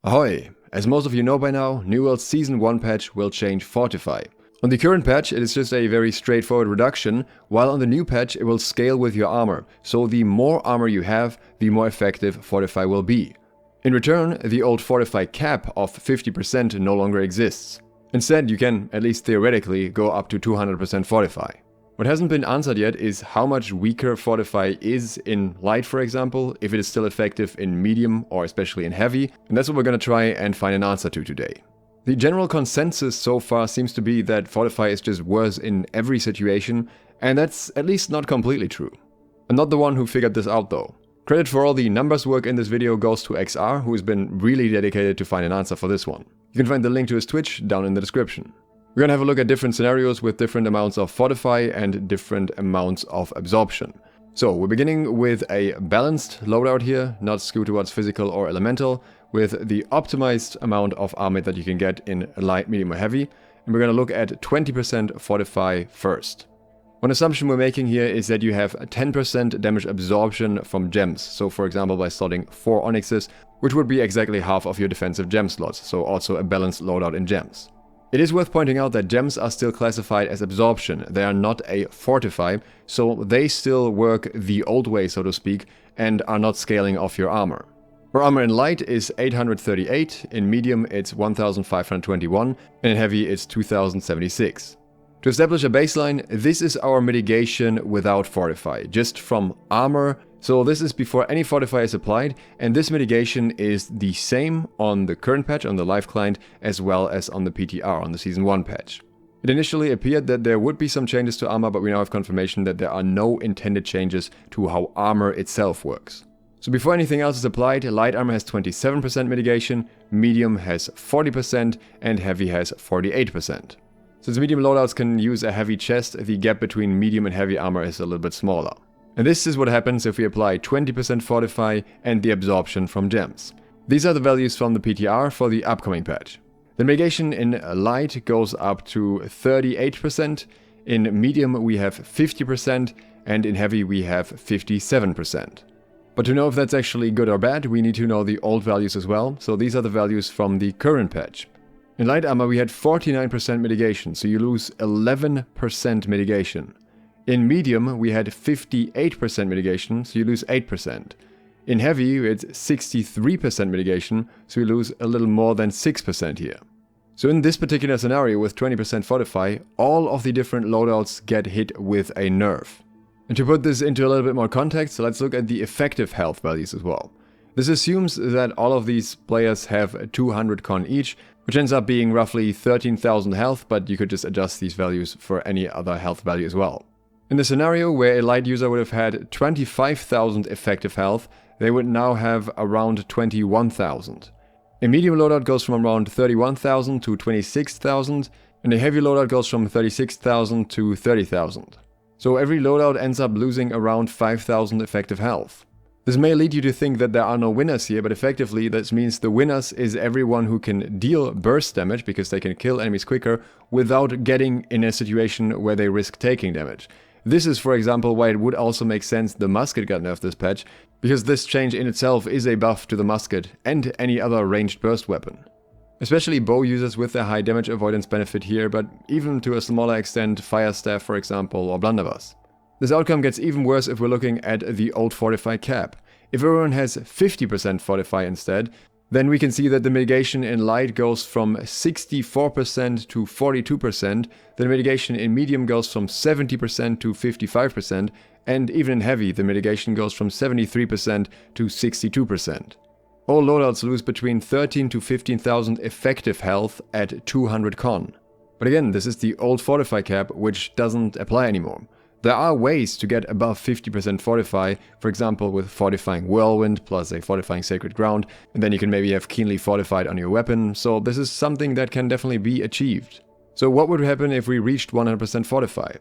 Ahoy! As most of you know by now, New World's Season 1 patch will change Fortify. On the current patch it is just a very straightforward reduction, while on the new patch it will scale with your armor, so the more armor you have, the more effective Fortify will be. In return, the old Fortify cap of 50% no longer exists. Instead, you can, at least theoretically, go up to 200% Fortify. What hasn't been answered yet is how much weaker Fortify is in light, for example, if it is still effective in medium or especially in heavy, and that's what we're gonna try and find an answer to today. The general consensus so far seems to be that Fortify is just worse in every situation, and that's at least not completely true. I'm not the one who figured this out though. Credit for all the numbers work in this video goes to XR, who has been really dedicated to find an answer for this one. You can find the link to his Twitch down in the description. We're gonna have a look at different scenarios with different amounts of Fortify and different amounts of absorption. So we're beginning with a balanced loadout here, not skewed towards physical or elemental, with the optimized amount of armor that you can get in light, medium or heavy, and we're gonna look at 20% Fortify first. One assumption we're making here is that you have 10% damage absorption from gems, so for example by slotting 4 onyxes, which would be exactly half of your defensive gem slots, so also a balanced loadout in gems. It is worth pointing out that gems are still classified as absorption, they are not a Fortify, so they still work the old way, so to speak, and are not scaling off your armor. Our armor in light is 838, in medium it's 1521, and in heavy it's 2076. To establish a baseline, this is our mitigation without Fortify, just from armor. So this is before any Fortify is applied, and this mitigation is the same on the current patch on the live client as well as on the PTR on the Season 1 patch. It initially appeared that there would be some changes to armor, but we now have confirmation that there are no intended changes to how armor itself works. So before anything else is applied, light armor has 27% mitigation, medium has 40%, and heavy has 48%. Since medium loadouts can use a heavy chest, the gap between medium and heavy armor is a little bit smaller. And this is what happens if we apply 20% Fortify and the absorption from gems. These are the values from the PTR for the upcoming patch. The mitigation in light goes up to 38%, in medium we have 50%, and in heavy we have 57%. But to know if that's actually good or bad, we need to know the old values as well, so these are the values from the current patch. In light armor we had 49% mitigation, so you lose 11% mitigation. In medium we had 58% mitigation, so you lose 8%. In heavy it's 63% mitigation, so you lose a little more than 6% here. So in this particular scenario with 20% Fortify, all of the different loadouts get hit with a nerf. And to put this into a little bit more context, let's look at the effective health values as well. This assumes that all of these players have 200 con each, which ends up being roughly 13,000 health, but you could just adjust these values for any other health value as well. In the scenario where a light user would have had 25,000 effective health, they would now have around 21,000. A medium loadout goes from around 31,000 to 26,000, and a heavy loadout goes from 36,000 to 30,000. So every loadout ends up losing around 5,000 effective health. This may lead you to think that there are no winners here, but effectively this means the winners is everyone who can deal burst damage, because they can kill enemies quicker, without getting in a situation where they risk taking damage. This is, for example, why it would also make sense the musket got nerfed this patch, because this change in itself is a buff to the musket and any other ranged burst weapon. Especially bow users with their high damage avoidance benefit here, but even to a smaller extent fire staff, for example, or blunderbuss. This outcome gets even worse if we're looking at the old Fortify cap. If everyone has 50% Fortify instead, then we can see that the mitigation in light goes from 64% to 42%, the mitigation in medium goes from 70% to 55%, and even in heavy the mitigation goes from 73% to 62%. All loadouts lose between 13 to 15,000 effective health at 200 con. But again, this is the old Fortify cap, which doesn't apply anymore. There are ways to get above 50% Fortify, for example with Fortifying Whirlwind plus a Fortifying Sacred Ground, and then you can maybe have Keenly Fortified on your weapon, so this is something that can definitely be achieved. So what would happen if we reached 100% Fortify?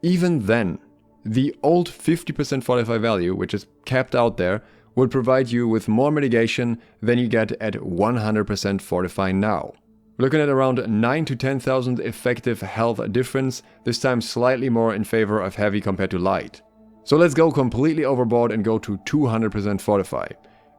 Even then, the old 50% Fortify value, which is capped out there, would provide you with more mitigation than you get at 100% Fortify now. We're looking at around 9 to 10,000 effective health difference, this time slightly more in favor of heavy compared to light. So let's go completely overboard and go to 200% Fortify.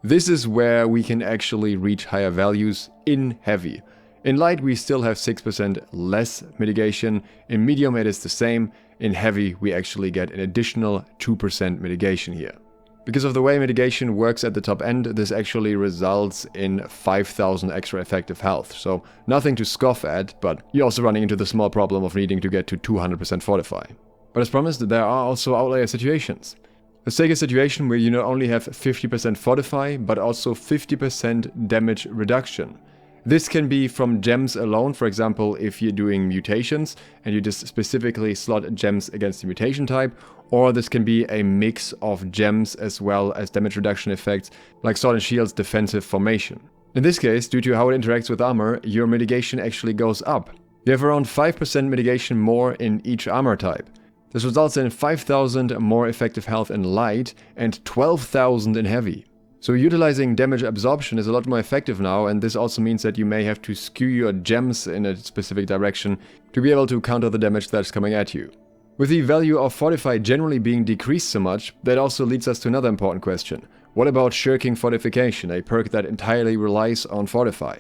This is where we can actually reach higher values in heavy. In light we still have 6% less mitigation, in medium it is the same, in heavy we actually get an additional 2% mitigation here. Because of the way mitigation works at the top end, this actually results in 5,000 extra effective health, so nothing to scoff at, but you're also running into the small problem of needing to get to 200% Fortify. But as promised, there are also outlier situations. Let's take a situation where you not only have 50% Fortify, but also 50% damage reduction. This can be from gems alone, for example, if you're doing mutations and you just specifically slot gems against the mutation type, or this can be a mix of gems as well as damage reduction effects, like Sword and Shield's defensive formation. In this case, due to how it interacts with armor, your mitigation actually goes up. You have around 5% mitigation more in each armor type. This results in 5,000 more effective health in light and 12,000 in heavy. So utilizing damage absorption is a lot more effective now, and this also means that you may have to skew your gems in a specific direction to be able to counter the damage that's coming at you. With the value of Fortify generally being decreased so much, that also leads us to another important question. What about Shirking Fortification, a perk that entirely relies on Fortify?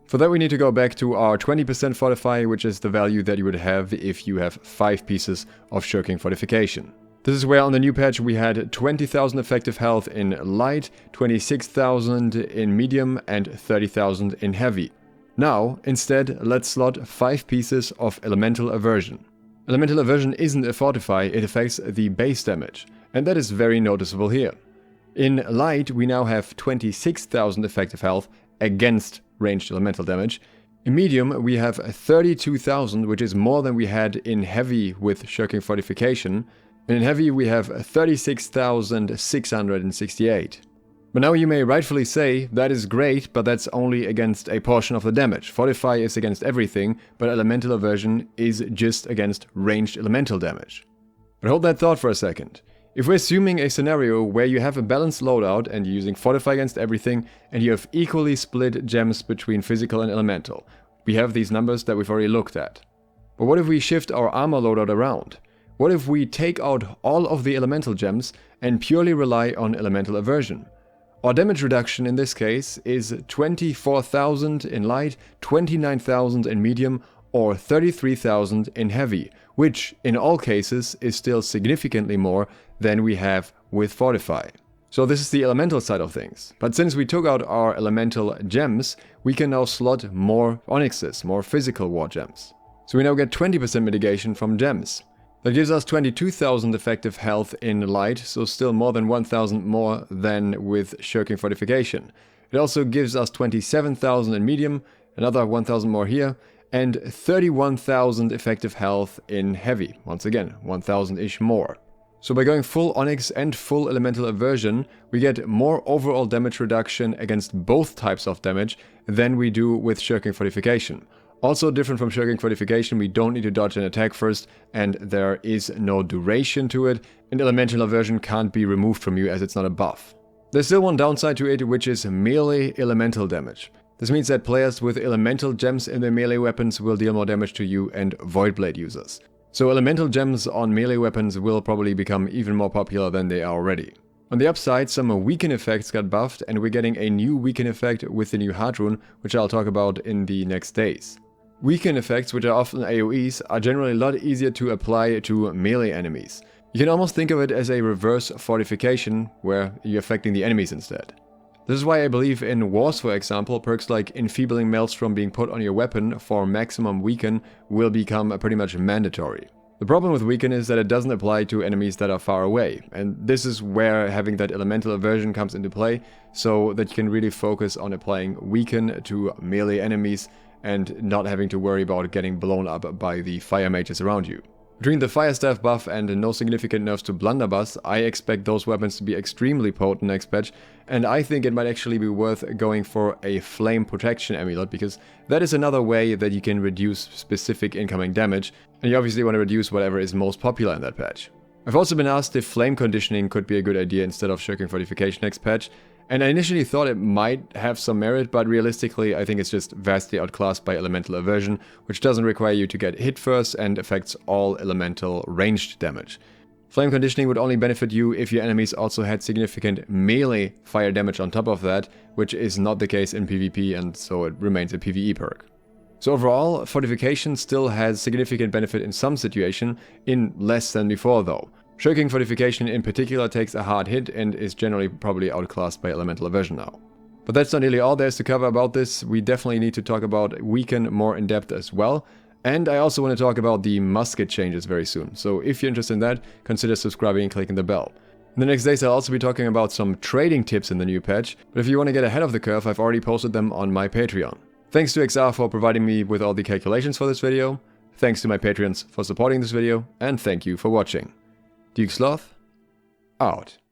For that we need to go back to our 20% Fortify, which is the value that you would have if you have 5 pieces of Shirking Fortification. This is where on the new patch we had 20,000 effective health in light, 26,000 in medium, and 30,000 in heavy. Now, instead, let's slot 5 pieces of Elemental Aversion. Elemental Aversion isn't a Fortify, it affects the base damage, and that is very noticeable here. In light, we now have 26,000 effective health against ranged elemental damage. In medium, we have 32,000, which is more than we had in heavy with Shirking Fortification. And in heavy we have 36,668. But now you may rightfully say, that is great, but that's only against a portion of the damage. Fortify is against everything, but Elemental Aversion is just against ranged elemental damage. But hold that thought for a second. If we're assuming a scenario where you have a balanced loadout and you're using Fortify against everything, and you have equally split gems between physical and elemental, we have these numbers that we've already looked at. But what if we shift our armor loadout around? What if we take out all of the elemental gems and purely rely on Elemental Aversion? Our damage reduction in this case is 24,000 in light, 29,000 in medium, or 33,000 in heavy, which in all cases is still significantly more than we have with Fortify. So this is the elemental side of things. But since we took out our elemental gems, we can now slot more onyxes, more physical war gems. So we now get 20% mitigation from gems. That gives us 22,000 effective health in light, so still more than 1,000 more than with Shirking Fortification. It also gives us 27,000 in medium, another 1,000 more here, and 31,000 effective health in heavy. Once again, 1,000-ish more. So by going full Onyx and full Elemental Aversion, we get more overall damage reduction against both types of damage than we do with Shirking Fortification. Also different from Shirking Fortification, we don't need to dodge an attack first, and there is no duration to it, and Elemental Aversion can't be removed from you as it's not a buff. There's still one downside to it, which is melee elemental damage. This means that players with elemental gems in their melee weapons will deal more damage to you and Voidblade users. So elemental gems on melee weapons will probably become even more popular than they are already. On the upside, some weaken effects got buffed, and we're getting a new weaken effect with the new Heart Rune, which I'll talk about in the next days. Weaken effects, which are often AoEs, are generally a lot easier to apply to melee enemies. You can almost think of it as a reverse fortification, where you're affecting the enemies instead. This is why I believe in wars, for example, perks like Enfeebling Maelstrom being put on your weapon for maximum weaken will become pretty much mandatory. The problem with weaken is that it doesn't apply to enemies that are far away, and this is where having that Elemental Aversion comes into play, so that you can really focus on applying weaken to melee enemies and not having to worry about getting blown up by the fire mages around you. Between the Fire Staff buff and no significant nerfs to Blunderbuss, I expect those weapons to be extremely potent next patch, and I think it might actually be worth going for a Flame Protection Amulet, because that is another way that you can reduce specific incoming damage, and you obviously want to reduce whatever is most popular in that patch. I've also been asked if Flame Conditioning could be a good idea instead of Shirking Fortification next patch, and I initially thought it might have some merit, but realistically I think it's just vastly outclassed by Elemental Aversion, which doesn't require you to get hit first and affects all elemental ranged damage. Flame conditioning would only benefit you if your enemies also had significant melee fire damage on top of that, which is not the case in PvP, and so it remains a PvE perk. So overall, Fortification still has significant benefit in some situation, in less than before though. Shirking Fortification in particular takes a hard hit and is generally probably outclassed by Elemental Aversion now. But that's not nearly all there is to cover about this. We definitely need to talk about Weaken more in depth as well. And I also want to talk about the musket changes very soon. So if you're interested in that, consider subscribing and clicking the bell. In the next days I'll also be talking about some trading tips in the new patch. But if you want to get ahead of the curve, I've already posted them on my Patreon. Thanks to XR for providing me with all the calculations for this video. Thanks to my Patreons for supporting this video. And thank you for watching. BiS Loadout, out.